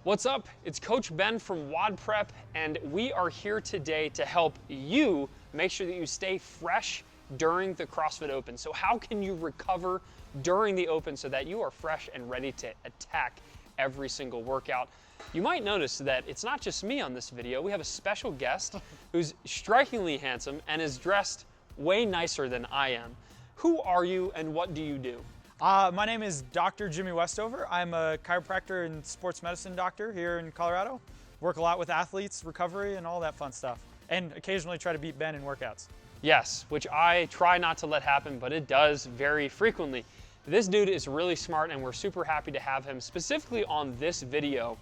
What's up? It's Coach Ben from WODprep, and we are here today to help you make sure that you stay fresh during the CrossFit Open. So how can you recover during the Open so that you are fresh and ready to attack every single workout? You might notice that it's not just me on this video. We have a special guest who's strikingly handsome and is dressed way nicer than I am. Who are you and what do you do? My name is Dr. Jimmy Westover. I'm a chiropractor and sports medicine doctor here in Colorado. Work a lot with athletes, recovery, and all that fun stuff. And occasionally try to beat Ben in workouts. Yes, which I try not to let happen, but it does very frequently. This dude is really smart and we're super happy to have him specifically on this video.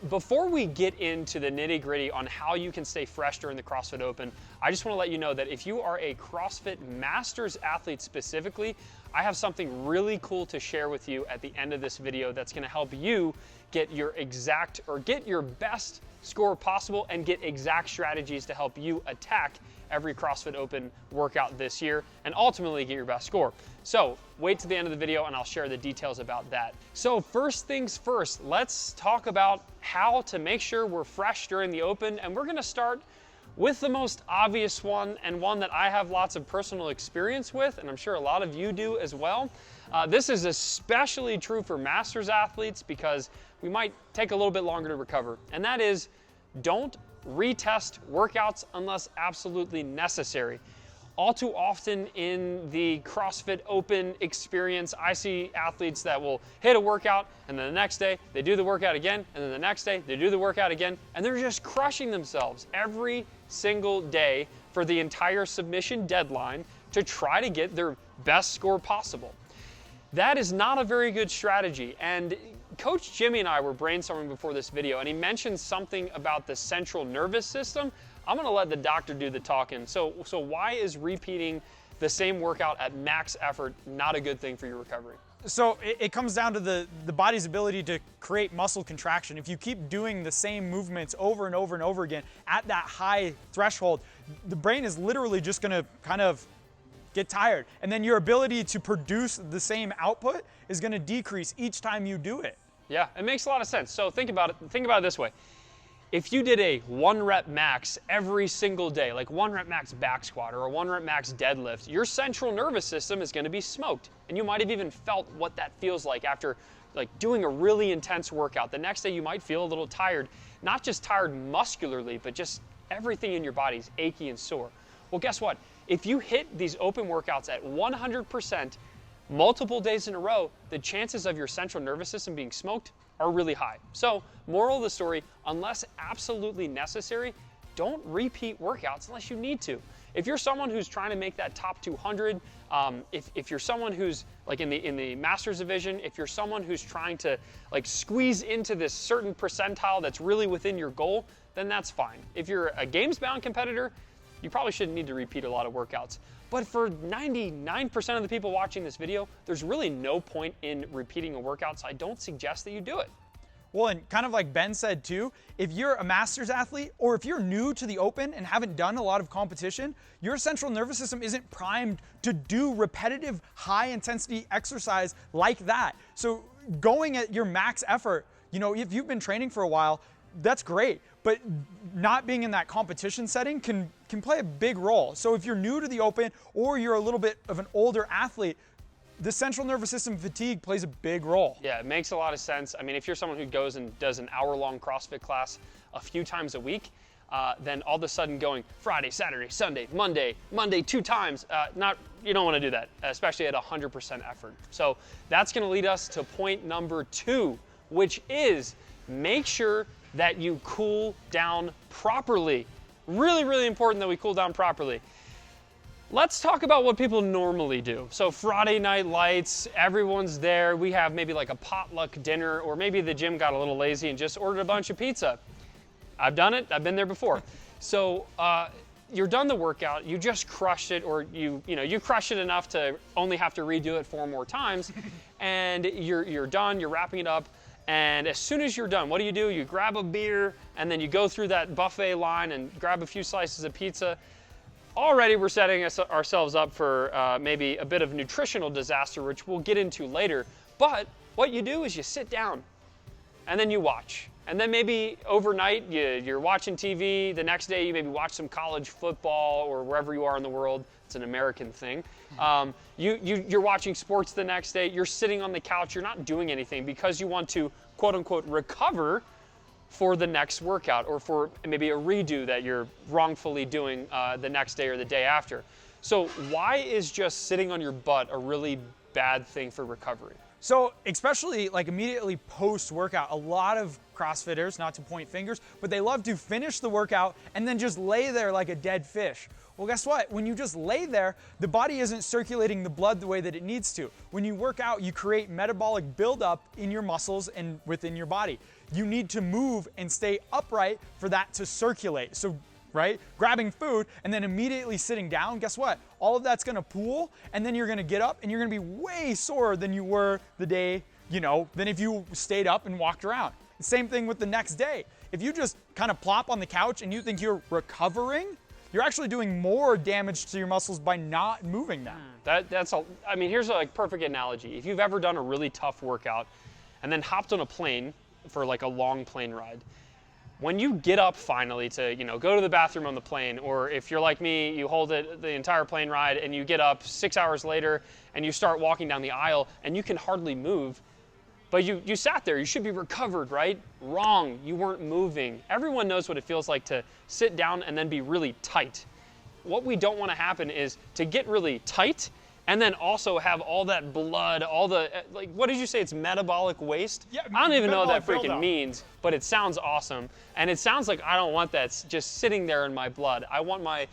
Before we get into the nitty-gritty on how you can stay fresh during the CrossFit Open, I just want to let you know that if you are a CrossFit Masters athlete specifically, I have something really cool to share with you at the end of this video that's going to help you get your exact or get your best score possible and get exact strategies to help you attack every CrossFit Open workout this year and ultimately get your best score. So wait to the end of the video and I'll share the details about that. So first things first, let's talk about how to make sure we're fresh during the Open, and we're going to start with the most obvious one, and one that I have lots of personal experience with, and I'm sure a lot of you do as well. This is especially true for Masters athletes because we might take a little bit longer to recover, and that is don't retest workouts unless absolutely necessary. All too often in the CrossFit Open experience, I see athletes that will hit a workout and then the next day they do the workout again, and then the next day they do the workout again, and they're just crushing themselves every single day for the entire submission deadline to try to get their best score possible. That is not a very good strategy, and Coach Jimmy and I were brainstorming before this video, and he mentioned something about the central nervous system. I'm going to let the doctor do the talking. So why is repeating the same workout at max effort not a good thing for your recovery? So it comes down to the body's ability to create muscle contraction. If you keep doing the same movements over and over and over again at that high threshold, the brain is literally just going to kind of get tired. And then your ability to produce the same output is going to decrease each time you do it. Yeah, it makes a lot of sense. So think about it this way. If you did a 1 rep max every single day, like 1 rep max back squat or a 1 rep max deadlift, your central nervous system is going to be smoked. And you might have even felt what that feels like after doing a really intense workout. The next day you might feel a little tired, not just tired muscularly, but just everything in your body is achy and sore. Well, guess what? If you hit these open workouts at 100% multiple days in a row, the chances of your central nervous system being smoked are really high. So, moral of the story, unless absolutely necessary, don't repeat workouts unless you need to. If you're someone who's trying to make that top 200, if you're someone who's like in the Masters division, if you're someone who's trying to squeeze into this certain percentile that's really within your goal, then that's fine. If you're a games-bound competitor, you probably shouldn't need to repeat a lot of workouts. But for 99% of the people watching this video, there's really no point in repeating a workout, so I don't suggest that you do it. Well, and kind of like Ben said too, if you're a Masters athlete or if you're new to the Open and haven't done a lot of competition, your central nervous system isn't primed to do repetitive high intensity exercise like that. So going at your max effort, if you've been training for a while, that's great, but not being in that competition setting can play a big role. So if you're new to the Open or you're a little bit of an older athlete, the central nervous system fatigue plays a big role. Yeah, it makes a lot of sense. I mean, if you're someone who goes and does an hour-long CrossFit class a few times a week, then all of a sudden going Friday, Saturday, Sunday, Monday 2 times, you don't want to do that, especially at 100% effort. So that's going to lead us to point number 2, which is make sure that you cool down properly. Really, really important that we cool down properly. Let's talk about what people normally do. So Friday night lights, everyone's there. We have maybe like a potluck dinner, or maybe the gym got a little lazy and just ordered a bunch of pizza. I've done it, I've been there before. So you're done the workout, you just crushed it, or you crushed it enough to only have to redo it 4 more times, and you're done, you're wrapping it up. And as soon as you're done, what do? You grab a beer, and then you go through that buffet line and grab a few slices of pizza. Already we're setting ourselves up for maybe a bit of nutritional disaster, which we'll get into later. But what you do is you sit down, and then you watch. And then maybe overnight you're watching TV. The next day you maybe watch some college football or wherever you are in the world. It's an American thing. You're watching sports the next day. You're sitting on the couch. You're not doing anything because you want to, quote unquote, recover for the next workout or for maybe a redo that you're wrongfully doing the next day or the day after. So why is just sitting on your butt a really bad thing for recovery? So especially like immediately post-workout, a lot of CrossFitters, not to point fingers, but they love to finish the workout and then just lay there like a dead fish. Well, guess what? When you just lay there, the body isn't circulating the blood the way that it needs to. When you work out, you create metabolic buildup in your muscles and within your body. You need to move and stay upright for that to circulate. So, right, grabbing food and then immediately sitting down, guess what? All of that's gonna pool, and then you're gonna get up and you're gonna be way sorer than you were the day, than if you stayed up and walked around. Same thing with the next day. If you just kind of plop on the couch and you think you're recovering, you're actually doing more damage to your muscles by not moving them. Here's a perfect analogy. If you've ever done a really tough workout and then hopped on a plane for like a long plane ride, when you get up finally to go to the bathroom on the plane, or if you're like me, you hold it the entire plane ride and you get up 6 hours later and you start walking down the aisle and you can hardly move, but you sat there, you should be recovered, right? Wrong, you weren't moving. Everyone knows what it feels like to sit down and then be really tight. What we don't want to happen is to get really tight and then also have all that blood, all the, what did you say, it's metabolic waste? Yeah, I don't even know what that freaking buildup means, but it sounds awesome. And it sounds like I don't want that just sitting there in my blood. I want my,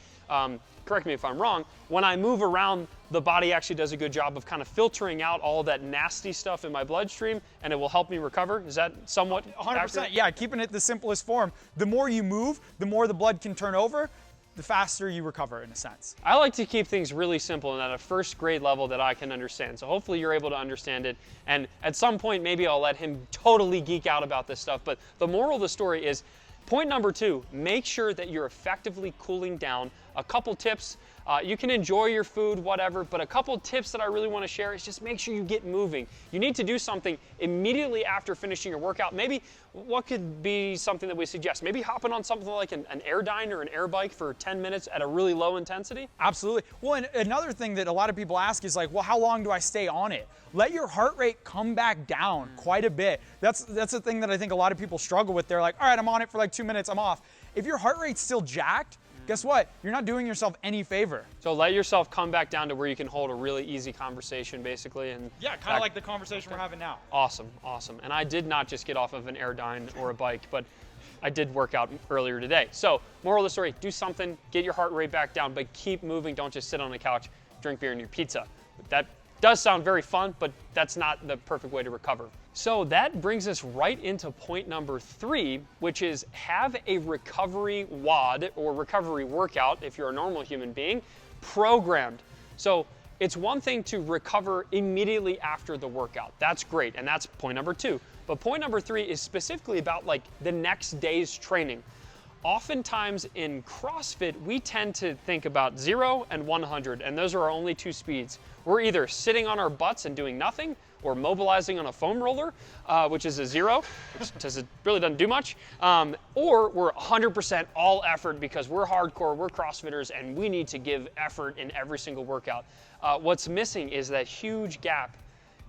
correct me if I'm wrong, when I move around, the body actually does a good job of kind of filtering out all that nasty stuff in my bloodstream, and it will help me recover. Is that somewhat 100%, accurate? yeah, keeping it the simplest form. The more you move, the more the blood can turn over, the faster you recover in a sense. I like to keep things really simple and at a first grade level that I can understand. So hopefully you're able to understand it. And at some point, maybe I'll let him totally geek out about this stuff. But the moral of the story is, point number 2, make sure that you're effectively cooling down. A couple tips. You can enjoy your food, whatever, but a couple tips that I really want to share is just make sure you get moving. You need to do something immediately after finishing your workout. Maybe what could be something that we suggest? Maybe hopping on something like an Airdyne or an air bike for 10 minutes at a really low intensity? Absolutely. Well, and another thing that a lot of people ask is like, well, how long do I stay on it? Let your heart rate come back down quite a bit. That's the thing that I think a lot of people struggle with. They're like, all right, I'm on it for like 2 minutes, I'm off. If your heart rate's still jacked, guess what? You're not doing yourself any favor. So let yourself come back down to where you can hold a really easy conversation, basically. And yeah, kind of like the conversation we're having now. Awesome, awesome. And I did not just get off of an Airdyne or a bike, but I did work out earlier today. So moral of the story, do something, get your heart rate back down, but keep moving. Don't just sit on the couch, drink beer and eat pizza. That does sound very fun, but that's not the perfect way to recover. So that brings us right into point number 3, which is have a recovery WOD or recovery workout, if you're a normal human being, programmed. So it's one thing to recover immediately after the workout. That's great, and that's point number 2. But point number 3 is specifically about like the next day's training. Oftentimes in CrossFit, we tend to think about 0 and 100, and those are our only 2 speeds. We're either sitting on our butts and doing nothing, or mobilizing on a foam roller, which is a 0, which really doesn't do much, or we're 100% all effort because we're hardcore, we're CrossFitters, and we need to give effort in every single workout. What's missing is that huge gap.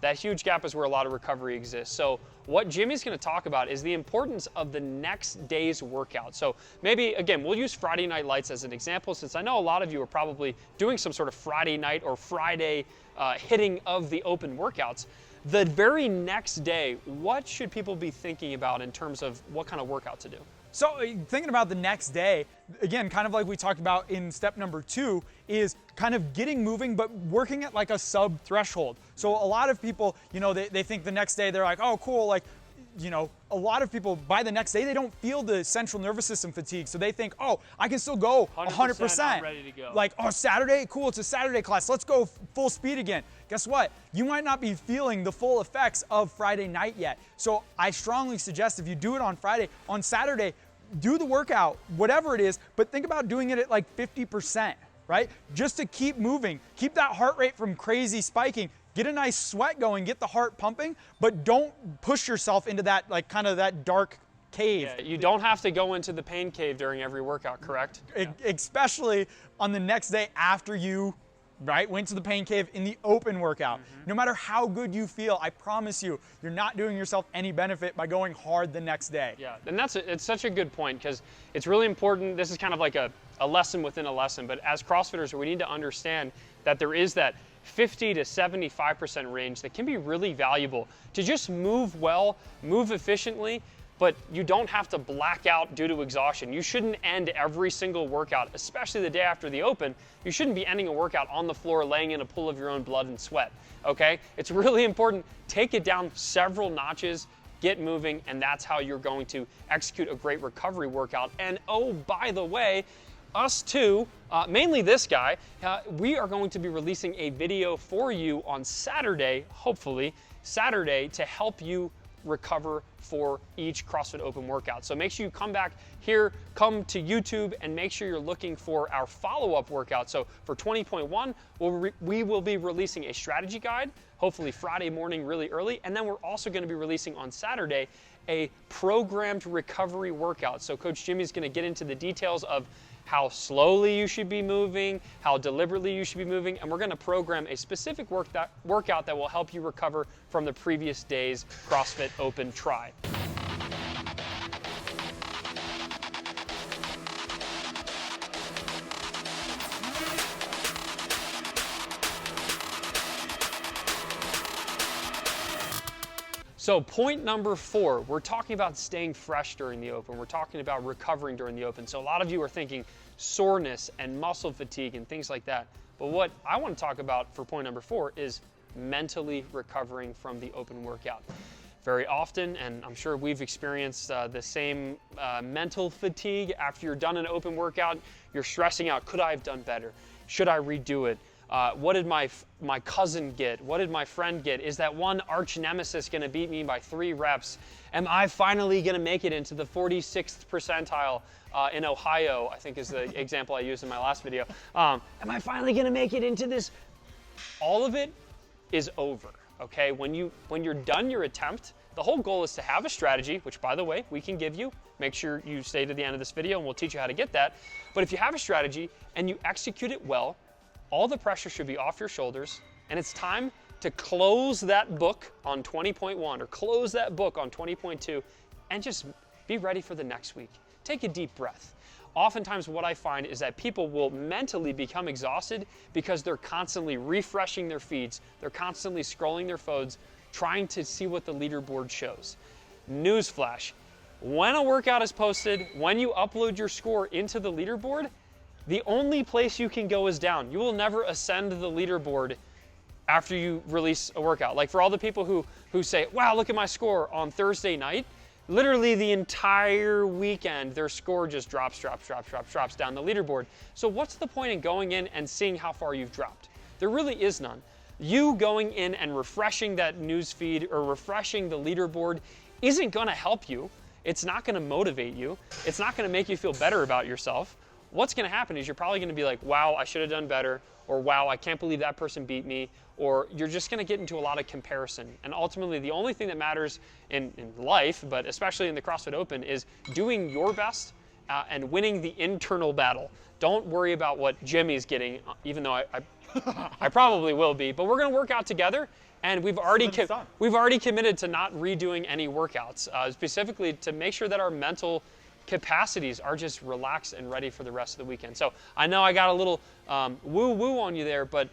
That huge gap is where a lot of recovery exists. So what Jimmy's gonna talk about is the importance of the next day's workout. So maybe, again, we'll use Friday Night Lights as an example, since I know a lot of you are probably doing some sort of Friday night or Friday hitting of the open workouts. The very next day, what should people be thinking about in terms of what kind of workout to do? So thinking about the next day, again, kind of like we talked about in step number 2, is kind of getting moving, but working at like a sub threshold. So a lot of people, they think the next day they're like, oh, cool, like, a lot of people by the next day, they don't feel the central nervous system fatigue. So they think, oh, I can still go 100%. I'm ready to go. Like, oh, Saturday, cool, it's a Saturday class. Let's go full speed again. Guess what? You might not be feeling the full effects of Friday night yet. So I strongly suggest if you do it on Friday, on Saturday, do the workout, whatever it is, but think about doing it at like 50%, right? Just to keep moving, keep that heart rate from crazy spiking. Get a nice sweat going, get the heart pumping, but don't push yourself into that, like kind of that dark cave. Yeah, you don't have to go into the pain cave during every workout, correct? Especially on the next day after you went to the pain cave in the open workout. No matter how good you feel, I promise you, you're not doing yourself any benefit by going hard the next day. Yeah, and it's such a good point, because it's really important. This is kind of like a lesson within a lesson, but as CrossFitters, we need to understand that there is that 50 to 75% range that can be really valuable to just move well, move efficiently, but you don't have to black out due to exhaustion. You shouldn't end every single workout, especially the day after the open. You shouldn't be ending a workout on the floor laying in a pool of your own blood and sweat, okay? It's really important. Take it down several notches, get moving, and that's how you're going to execute a great recovery workout. And oh, by the way, us too, mainly this guy, we are going to be releasing a video for you on Saturday, hopefully, Saturday, to help you recover for each CrossFit Open workout. So make sure you come back here, come to YouTube, and make sure you're looking for our follow-up workout. So for 20.1, we will be releasing a strategy guide, hopefully Friday morning really early, and then we're also going to be releasing on Saturday a programmed recovery workout. So Coach Jimmy's going to get into the details of how slowly you should be moving, how deliberately you should be moving, and we're going to program a specific workout that will help you recover from the previous day's CrossFit Open try. So point number 4, we're talking about staying fresh during the open. We're talking about recovering during the open. So a lot of you are thinking soreness and muscle fatigue and things like that. But what I want to talk about for point number 4 is mentally recovering from the open workout. Very often, and I'm sure we've experienced the same mental fatigue after you're done an open workout, you're stressing out, could I have done better? Should I redo it? What did my cousin get? What did my friend get? Is that one arch nemesis going to beat me by 3 reps? Am I finally going to make it into the 46th percentile in Ohio? I think is the example I used in my last video. Am I finally going to make it into this? All of it is over, okay? When you're done your attempt, the whole goal is to have a strategy, which by the way, we can give you. Make sure you stay to the end of this video and we'll teach you how to get that. But if you have a strategy and you execute it well, all the pressure should be off your shoulders, and it's time to close that book on 20.1 or close that book on 20.2 and just be ready for the next week. Take a deep breath. Oftentimes what I find is that people will mentally become exhausted because they're constantly refreshing their feeds, they're constantly scrolling their phones, trying to see what the leaderboard shows. Newsflash, when a workout is posted, when you upload your score into the leaderboard, the only place you can go is down. You will never ascend the leaderboard after you release a workout. Like for all the people who say, wow, look at my score on Thursday night, literally the entire weekend, their score just drops down the leaderboard. So what's the point in going in and seeing how far you've dropped? There really is none. You going in and refreshing that news feed or refreshing the leaderboard isn't gonna help you. It's not gonna motivate you. It's not gonna make you feel better about yourself. What's going to happen is you're probably going to be like, wow, I should have done better, or wow, I can't believe that person beat me, or you're just going to get into a lot of comparison. And ultimately, the only thing that matters in life, but especially in the CrossFit Open, is doing your best and winning the internal battle. Don't worry about what Jimmy's getting, even though I probably will be, but we're going to work out together. And we've already committed to not redoing any workouts, specifically to make sure that our mental capacities are just relaxed and ready for the rest of the weekend. So I know I got a little woo-woo on you there, but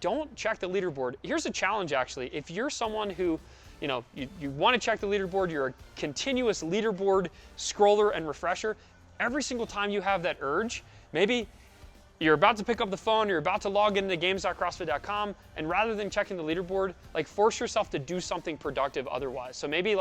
don't check the leaderboard. Here's a challenge actually. If you're someone who, you want to check the leaderboard, you're a continuous leaderboard scroller and refresher, every single time you have that urge, maybe you're about to pick up the phone, you're about to log into games.crossfit.com, and rather than checking the leaderboard, force yourself to do something productive otherwise. So maybe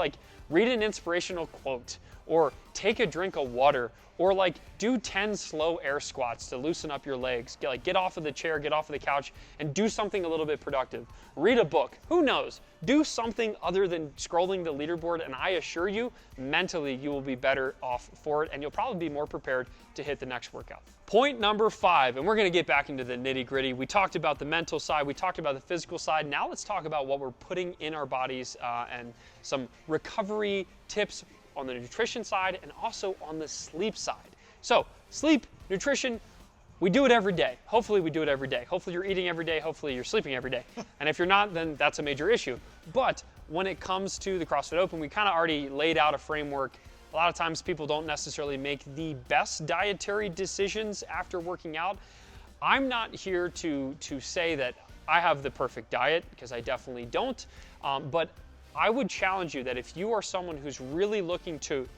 read an inspirational quote, or take a drink of water, or do 10 slow air squats to loosen up your legs. Get off of the chair, get off of the couch, and do something a little bit productive. Read a book, who knows? Do something other than scrolling the leaderboard, and I assure you, mentally you will be better off for it, and you'll probably be more prepared to hit the next workout. Point number 5, and we're gonna get back into the nitty gritty. We talked about the mental side, we talked about the physical side. Now let's talk about what we're putting in our bodies and some recovery tips on the nutrition side and also on the sleep side. So sleep, nutrition, we do it every day. Hopefully we do it every day. Hopefully you're eating every day. Hopefully you're sleeping every day. And if you're not, then that's a major issue. But when it comes to the CrossFit Open, we kind of already laid out a framework. A lot of times people don't necessarily make the best dietary decisions after working out. I'm not here to say that I have the perfect diet, because I definitely don't. But I would challenge you that if you are someone who's really looking to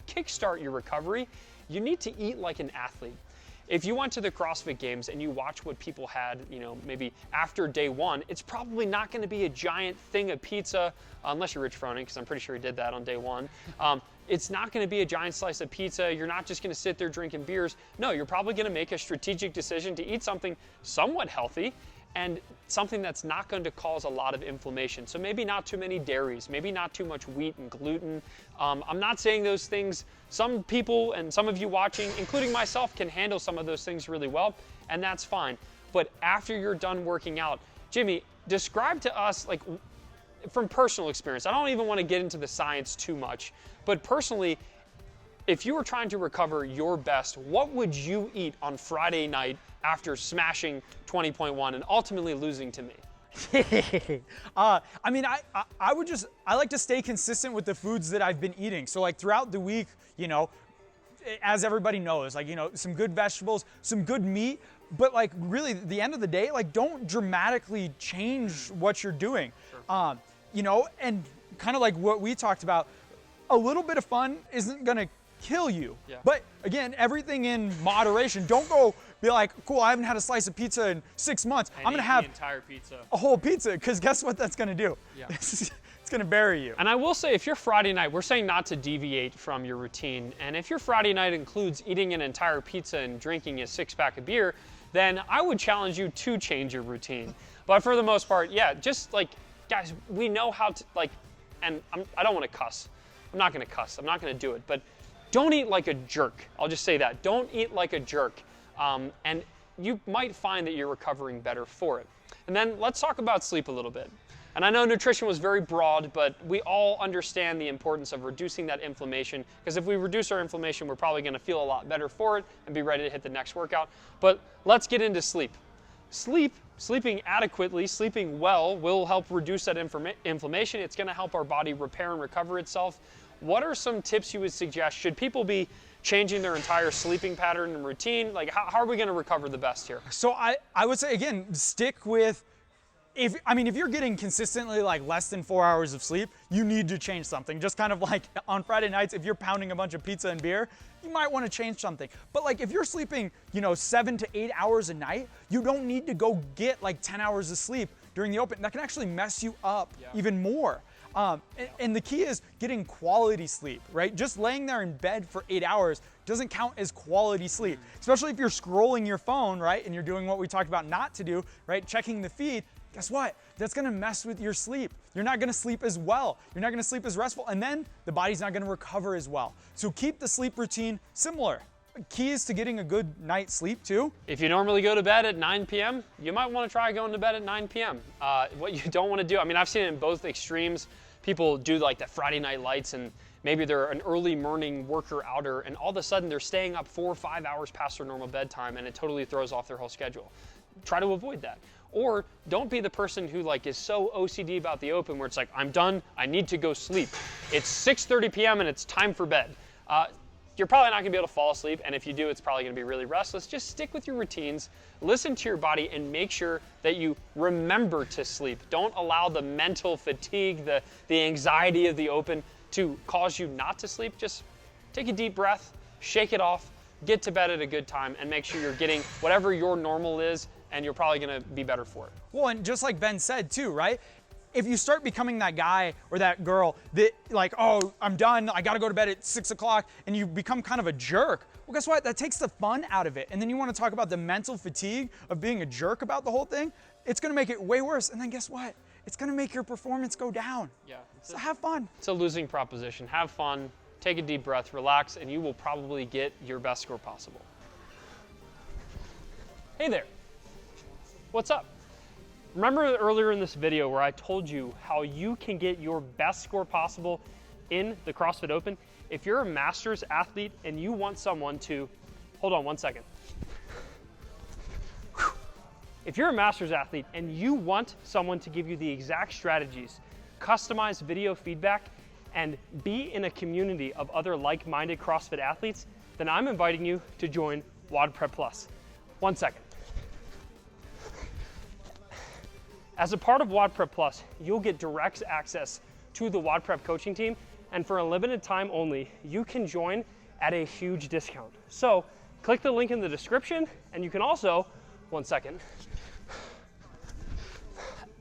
kickstart your recovery, you need to eat like an athlete. If you went to the CrossFit Games and you watch what people had, maybe after day one, it's probably not going to be a giant thing of pizza, unless you're Rich Froning, because I'm pretty sure he did that on day one. It's not going to be a giant slice of pizza. You're not just going to sit there drinking beers. No, you're probably going to make a strategic decision to eat something somewhat healthy and something that's not going to cause a lot of inflammation. So maybe not too many dairies, maybe not too much wheat and gluten. I'm not saying those things. Some people and some of you watching, including myself, can handle some of those things really well, and that's fine. But after you're done working out, Jimmy, describe to us, like, from personal experience, I don't even want to get into the science too much, but personally, if you were trying to recover your best, what would you eat on Friday night after smashing 20.1 and ultimately losing to me? I like to stay consistent with the foods that I've been eating. So like throughout the week, as everybody knows, some good vegetables, some good meat, but like really at the end of the day, like don't dramatically change what you're doing. Sure. And kind of like what we talked about, a little bit of fun isn't gonna kill you. Yeah. But again, everything in moderation. Don't go be like, cool, I haven't had a slice of pizza in 6 months. And I'm gonna have the entire pizza. A whole pizza, because guess what that's gonna do? Yeah. It's gonna bury you. And I will say, if your Friday night, we're saying not to deviate from your routine, and if your Friday night includes eating an entire pizza and drinking a 6-pack of beer, then I would challenge you to change your routine. But for the most part, yeah, just like, guys, we know how to, and I don't want to cuss. I'm not gonna cuss, I'm not gonna do it, but don't eat like a jerk. I'll just say that. Don't eat like a jerk. And you might find that you're recovering better for it. And then let's talk about sleep a little bit. And I know nutrition was very broad, but we all understand the importance of reducing that inflammation, because if we reduce our inflammation, we're probably going to feel a lot better for it and be ready to hit the next workout. But let's get into sleep. Sleeping adequately, sleeping well will help reduce that inflammation. It's going to help our body repair and recover itself. What are some tips you would suggest? Should people be changing their entire sleeping pattern and routine? Like, how are we going to recover the best here? So I would say, again, stick with, if you're getting consistently like less than 4 hours of sleep, you need to change something. Just kind of like on Friday nights, if you're pounding a bunch of pizza and beer, you might want to change something. But like if you're sleeping, 7 to 8 hours a night, you don't need to go get like 10 hours of sleep during the open. That can actually mess you up even more. And the key is getting quality sleep, right? Just laying there in bed for 8 hours doesn't count as quality sleep, especially if you're scrolling your phone, right? And you're doing what we talked about not to do, right? Checking the feed. Guess what? That's gonna mess with your sleep. You're not gonna sleep as well. You're not gonna sleep as restful, and then the body's not gonna recover as well. So keep the sleep routine similar. Key is to getting a good night's sleep too. If you normally go to bed at 9 p.m., you might want to try going to bed at 9 p.m. What you don't want to do, I've seen it in both extremes. People do like the Friday night lights, and maybe they're an early morning worker outer, and all of a sudden they're staying up 4 or 5 hours past their normal bedtime, and it totally throws off their whole schedule. Try to avoid that. Or don't be the person who is so OCD about the open where it's like, I'm done, I need to go sleep. It's 6:30 p.m. and it's time for bed. You're probably not gonna be able to fall asleep, and if you do, it's probably gonna be really restless. Just stick with your routines, listen to your body, and make sure that you remember to sleep. Don't allow the mental fatigue, the anxiety of the open to cause you not to sleep. Just take a deep breath, shake it off, get to bed at a good time, and make sure you're getting whatever your normal is, and you're probably gonna be better for it. Well, and just like Ben said too, right? If you start becoming that guy or that girl that like, oh, I'm done, I gotta go to bed at 6 o'clock, and you become kind of a jerk, well, guess what? That takes the fun out of it. And then you wanna talk about the mental fatigue of being a jerk about the whole thing, it's gonna make it way worse. And then guess what? It's gonna make your performance go down. Yeah. So have fun. It's a losing proposition. Have fun, take a deep breath, relax, and you will probably get your best score possible. Hey there. What's up? Remember earlier in this video where I told you how you can get your best score possible in the CrossFit Open. If you're a master's athlete and you want someone to, hold on one second. If you're a master's athlete and you want someone to give you the exact strategies, customized video feedback, and be in a community of other like-minded CrossFit athletes, then I'm inviting you to join WODprep Plus. 1 second. As a part of WODprep Plus, you'll get direct access to the WODprep coaching team, and for a limited time only, you can join at a huge discount. So click the link in the description, and you can also, 1 second,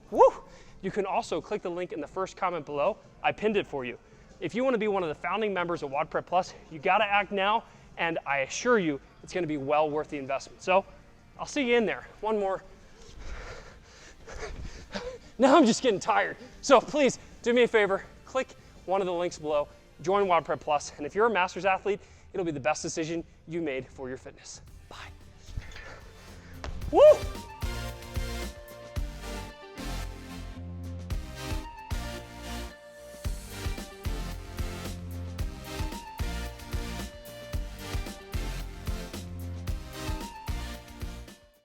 woo! You can also click the link in the first comment below. I pinned it for you. If you want to be one of the founding members of WODprep Plus, you gotta act now, and I assure you, it's gonna be well worth the investment. So I'll see you in there. One more. Now I'm just getting tired. So please do me a favor, click one of the links below, join WODprep Plus, and if you're a master's athlete, it'll be the best decision you made for your fitness. Bye. Woo!